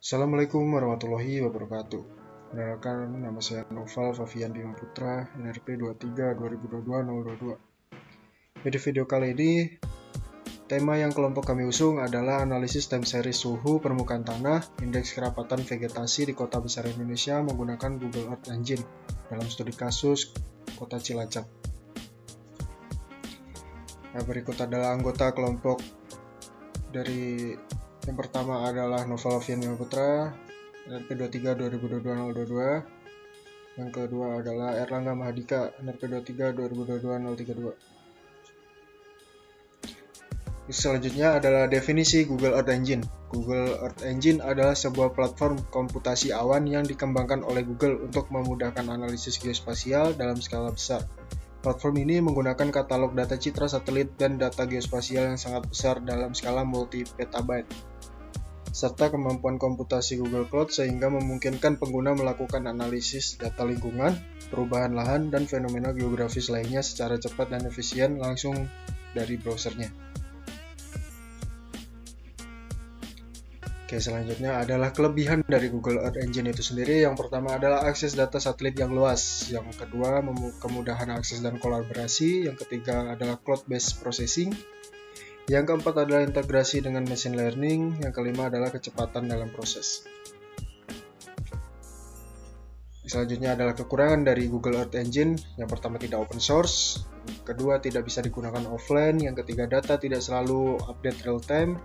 Assalamualaikum warahmatullahi wabarakatuh. Perkenalkan, nama saya Noval Favian Bima Putra, NRP 23 2022 022. Di video kali ini, tema yang kelompok kami usung adalah analisis time series suhu permukaan tanah, indeks kerapatan vegetasi di kota besar Indonesia menggunakan Google Earth Engine dalam studi kasus Kota Cilacap. Nah, berikut adalah anggota kelompok dari yang pertama adalah Noval Favian Bima Putra, NRP 23 2022 022. Yang kedua adalah Erlangga Mahadika, NRP 23 2022 032. Selanjutnya adalah definisi Google Earth Engine. Google Earth Engine adalah sebuah platform komputasi awan yang dikembangkan oleh Google untuk memudahkan analisis geospasial dalam skala besar. Platform ini menggunakan katalog data citra satelit dan data geospasial yang sangat besar dalam skala multi-petabyte, serta kemampuan komputasi Google Cloud sehingga memungkinkan pengguna melakukan analisis data lingkungan, perubahan lahan, dan fenomena geografis lainnya secara cepat dan efisien langsung dari browsernya. Oke, selanjutnya adalah kelebihan dari Google Earth Engine itu sendiri. Yang pertama adalah akses data satelit yang luas. Yang kedua, kemudahan akses dan kolaborasi. Yang ketiga adalah cloud-based processing. Yang keempat adalah integrasi dengan machine learning. Yang kelima adalah kecepatan dalam proses. Selanjutnya adalah kekurangan dari Google Earth Engine. Yang pertama, tidak open source. Yang kedua, tidak bisa digunakan offline. Yang ketiga, data tidak selalu update real time.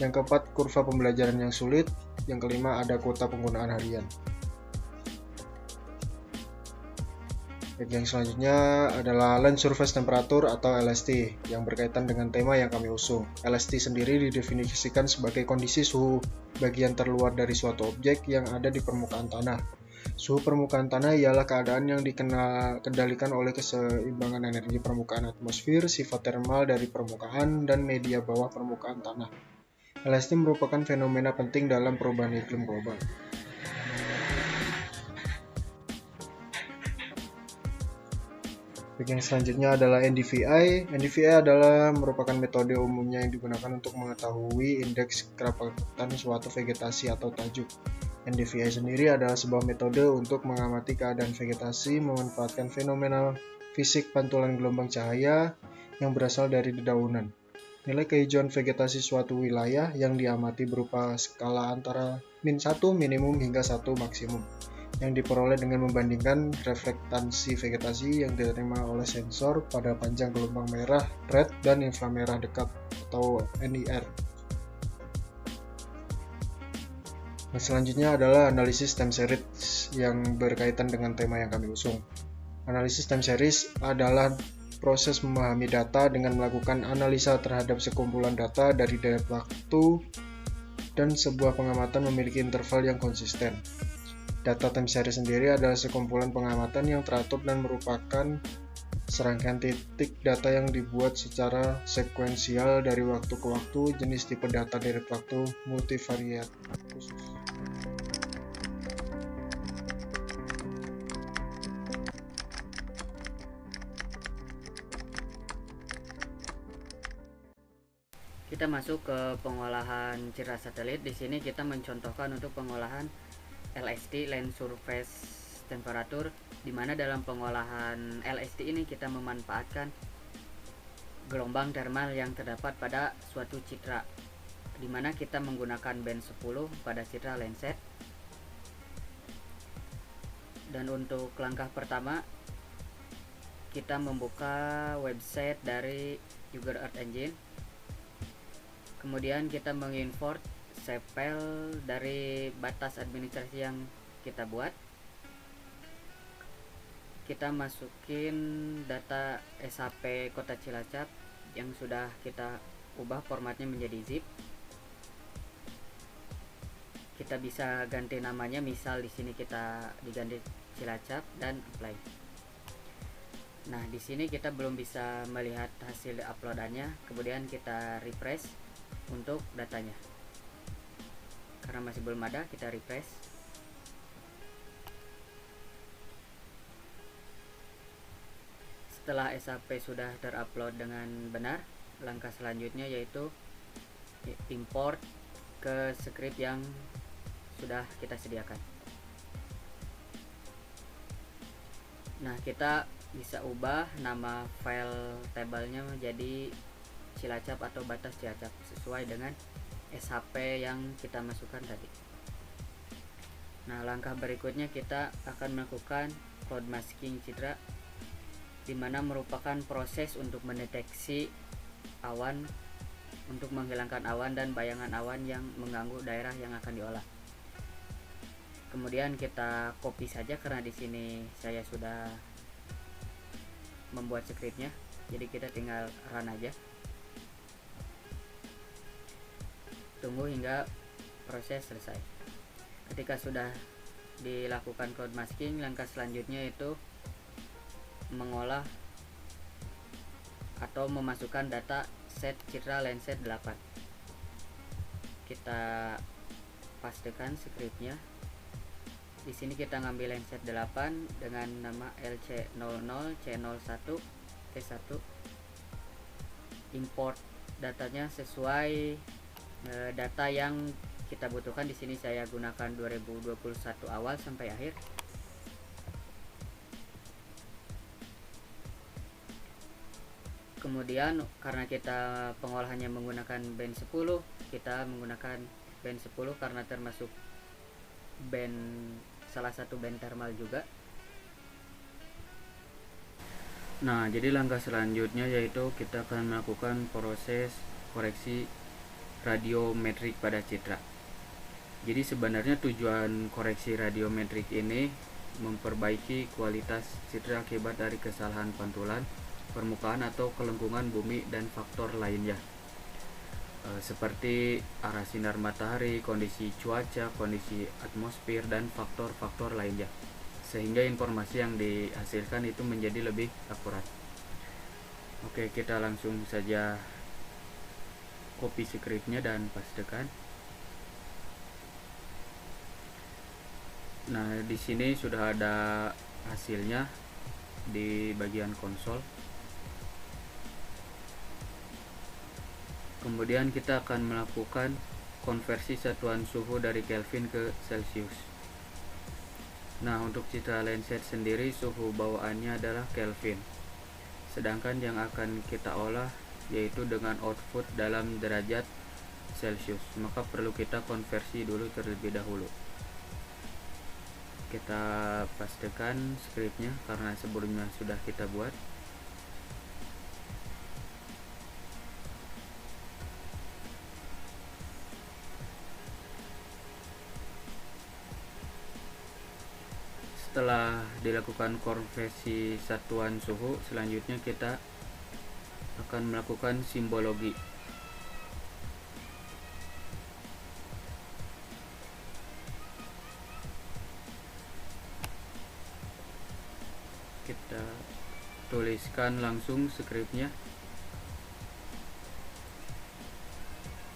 Yang keempat, kurva pembelajaran yang sulit. Yang kelima, ada kuota penggunaan harian. Yang selanjutnya adalah Land Surface Temperature atau LST yang berkaitan dengan tema yang kami usung. LST sendiri didefinisikan sebagai kondisi suhu bagian terluar dari suatu objek yang ada di permukaan tanah. Suhu permukaan tanah ialah keadaan yang dikendalikan oleh keseimbangan energi permukaan atmosfer, sifat termal dari permukaan, dan media bawah permukaan tanah. LST merupakan fenomena penting dalam perubahan iklim global. Yang selanjutnya adalah NDVI. NDVI adalah merupakan metode umumnya yang digunakan untuk mengetahui indeks kerapatan suatu vegetasi atau tajuk. NDVI sendiri adalah sebuah metode untuk mengamati keadaan vegetasi memanfaatkan fenomena fisik pantulan gelombang cahaya yang berasal dari dedaunan. Nilai kehijauan vegetasi suatu wilayah yang diamati berupa skala antara -1 minimum hingga 1 maksimum, yang diperoleh dengan membandingkan reflektansi vegetasi yang diterima oleh sensor pada panjang gelombang merah red dan inframerah dekat atau NIR. Nah, selanjutnya adalah analisis time series yang berkaitan dengan tema yang kami usung. Analisis time series adalah proses memahami data dengan melakukan analisa terhadap sekumpulan data dari deret waktu, dan sebuah pengamatan memiliki interval yang konsisten. Data time series sendiri adalah sekumpulan pengamatan yang teratur dan merupakan serangkaian titik data yang dibuat secara sekuensial dari waktu ke waktu. Jenis tipe data deret waktu multivariat khusus. Kita masuk ke pengolahan citra satelit. Di sini kita mencontohkan untuk pengolahan LST Land Surface Temperature, di mana dalam pengolahan LST ini kita memanfaatkan gelombang termal yang terdapat pada suatu citra, di mana kita menggunakan band 10 pada citra Landsat. Dan untuk langkah pertama, kita membuka website dari Google Earth Engine. Kemudian kita mengimport file dari batas administrasi yang kita buat. Kita masukin data SHP Kota Cilacap yang sudah kita ubah formatnya menjadi zip. Kita bisa ganti namanya, misal di sini kita diganti Cilacap dan apply. Nah, di sini kita belum bisa melihat hasil uploadannya. Kemudian kita refresh untuk datanya. Karena masih belum ada, kita refresh. Setelah SHP sudah terupload dengan benar, langkah selanjutnya yaitu import ke script yang sudah kita sediakan. Nah, kita bisa ubah nama file tabelnya menjadi Cilacap atau batas Cilacap sesuai dengan SHP yang kita masukkan tadi. Nah, langkah berikutnya kita akan melakukan cloud masking Citra, di mana merupakan proses untuk mendeteksi awan, untuk menghilangkan awan dan bayangan awan yang mengganggu daerah yang akan diolah. Kemudian kita copy saja karena di sini saya sudah membuat scriptnya, jadi kita tinggal run aja. Tunggu hingga proses selesai. Ketika sudah dilakukan cloud masking, langkah selanjutnya itu mengolah atau memasukkan data set Citra Lenset 8. Kita pastekan scriptnya. Di sini kita ngambil Lenset 8 dengan nama LC00 C01 T1. Import datanya sesuai data yang kita butuhkan. Di sini saya gunakan 2021 awal sampai akhir. Kemudian karena kita pengolahannya menggunakan band 10, kita menggunakan band 10 karena termasuk band, salah satu band thermal juga. Nah, jadi langkah selanjutnya yaitu kita akan melakukan proses koreksi radiometrik pada Citra. Jadi sebenarnya tujuan koreksi radiometrik ini memperbaiki kualitas Citra akibat dari kesalahan pantulan, permukaan atau kelengkungan bumi dan faktor lainnya, seperti arah sinar matahari, kondisi cuaca, kondisi atmosfer, dan faktor-faktor lainnya, sehingga informasi yang dihasilkan itu menjadi lebih akurat. Oke, kita langsung saja copy scriptnya dan pastekan. Nah, di sini sudah ada hasilnya di bagian konsol. Kemudian kita akan melakukan konversi satuan suhu dari Kelvin ke Celsius. Nah, untuk Citra Lenset sendiri suhu bawaannya adalah Kelvin, sedangkan yang akan kita olah yaitu dengan output dalam derajat Celsius, maka perlu kita konversi dulu terlebih dahulu. Kita pastikan scriptnya karena sebelumnya sudah kita buat. Setelah dilakukan konversi satuan suhu, selanjutnya kita akan melakukan simbologi. Kita tuliskan langsung scriptnya.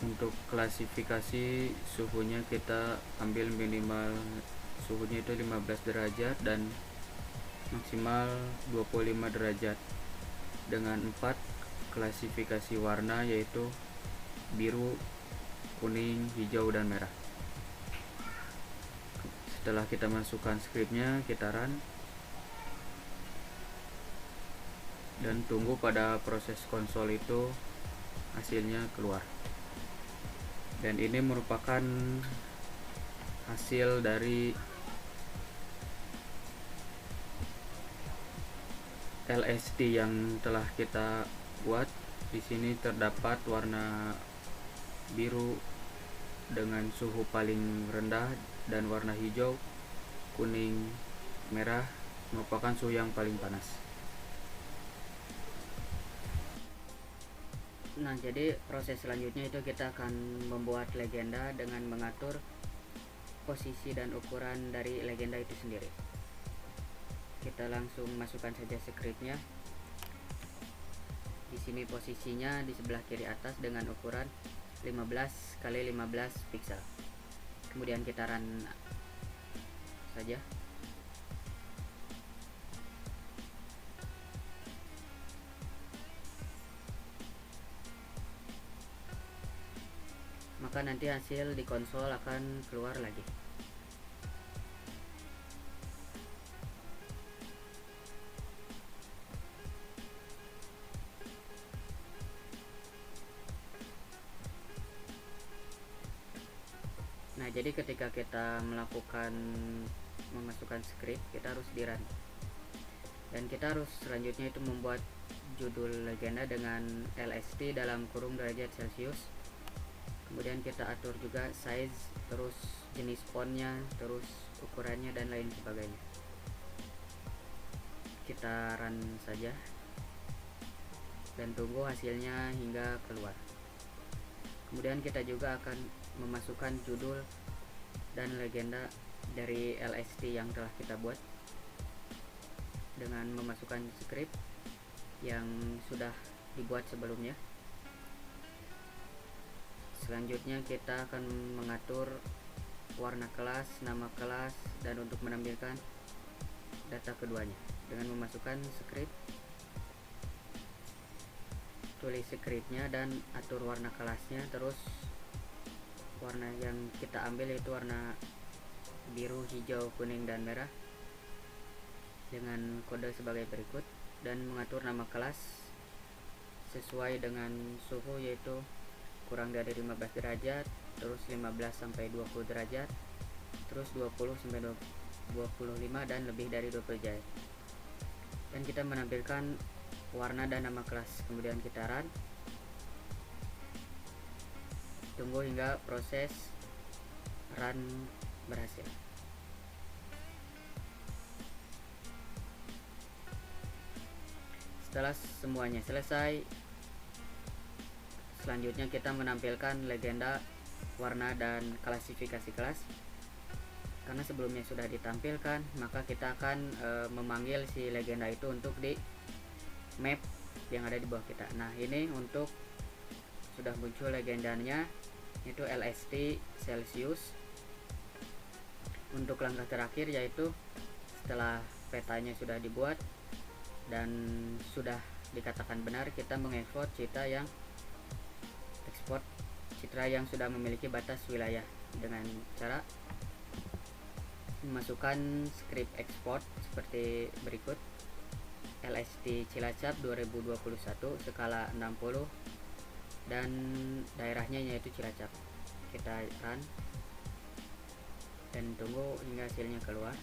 Untuk klasifikasi suhunya kita ambil minimal suhunya itu 15 derajat dan maksimal 25 derajat dengan 4 klasifikasi warna yaitu biru, kuning, hijau, dan merah. Setelah kita masukkan scriptnya, kita run dan tunggu pada proses konsol itu hasilnya keluar. Dan ini merupakan hasil dari LSD yang telah kita buat. Di sini terdapat warna biru dengan suhu paling rendah dan warna hijau, kuning, merah merupakan suhu yang paling panas. Nah, jadi proses selanjutnya itu kita akan membuat legenda dengan mengatur posisi dan ukuran dari legenda itu sendiri. Kita langsung masukkan saja scriptnya. Di sini posisinya di sebelah kiri atas dengan ukuran 15 x 15 pixel. Kemudian kita run saja. Maka nanti hasil di konsol akan keluar lagi. jadi ketika kita memasukkan script, kita harus di run, dan kita harus selanjutnya itu membuat judul legenda dengan LST dalam kurung derajat Celcius. Kemudian kita atur juga size, terus jenis fontnya, terus ukurannya, dan lain sebagainya. Kita run saja dan tunggu hasilnya hingga keluar. Kemudian kita juga akan memasukkan judul dan legenda dari LST yang telah kita buat dengan memasukkan script yang sudah dibuat sebelumnya. Selanjutnya kita akan mengatur warna kelas, nama kelas, dan untuk menampilkan data keduanya dengan memasukkan script, tulis scriptnya, dan atur warna kelasnya. Terus warna yang kita ambil yaitu warna biru, hijau, kuning, dan merah dengan kode sebagai berikut, dan mengatur nama kelas sesuai dengan suhu yaitu kurang dari 15 derajat, terus 15 sampai 20 derajat, terus 20 sampai 25, dan lebih dari 20 derajat. Dan kita menampilkan warna dan nama kelas. Kemudian kita run, tunggu hingga proses run berhasil. Setelah semuanya selesai, selanjutnya kita menampilkan legenda, warna, dan klasifikasi kelas. Karena sebelumnya sudah ditampilkan, maka kita akan memanggil si legenda itu untuk di map yang ada di bawah kita. Nah, ini untuk sudah muncul legendanya, itu LST Celcius. Untuk langkah terakhir yaitu setelah petanya sudah dibuat dan sudah dikatakan benar, kita mengekspor citra yang sudah memiliki batas wilayah dengan cara memasukkan script export seperti berikut: LST Cilacap 2021 skala 60 dan daerahnya yaitu Cilacap. Kita run dan tunggu hingga hasilnya keluar.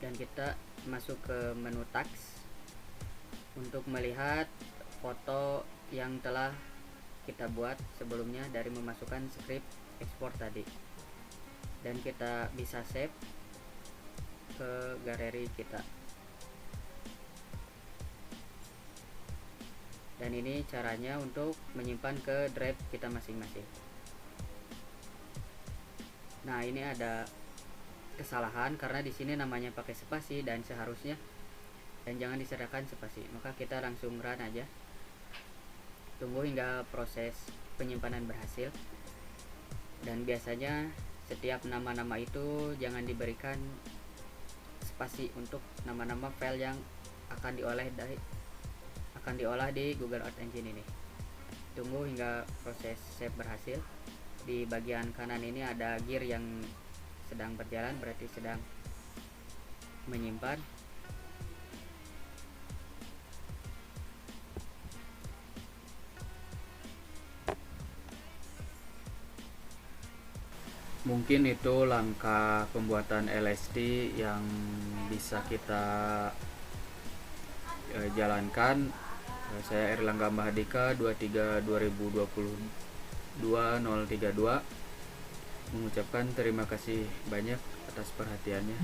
Dan kita masuk ke menu task untuk melihat foto yang telah kita buat sebelumnya dari memasukkan script export tadi, dan kita bisa save ke galeri kita. Dan ini caranya untuk menyimpan ke drive kita masing-masing. Nah, ini ada kesalahan karena di sini namanya pakai spasi dan seharusnya dan jangan disertakan spasi. Maka kita langsung run aja. Tunggu hingga proses penyimpanan berhasil. Dan biasanya setiap nama-nama itu jangan diberikan spasi untuk nama-nama file yang akan diolah di Google Earth Engine ini. Tunggu hingga proses save berhasil. Di bagian kanan ini ada gear yang sedang berjalan, berarti sedang menyimpan. Mungkin itu langkah pembuatan LST yang bisa kita jalankan. Saya Erlangga Mahadika 23/2022/032 mengucapkan terima kasih banyak atas perhatiannya.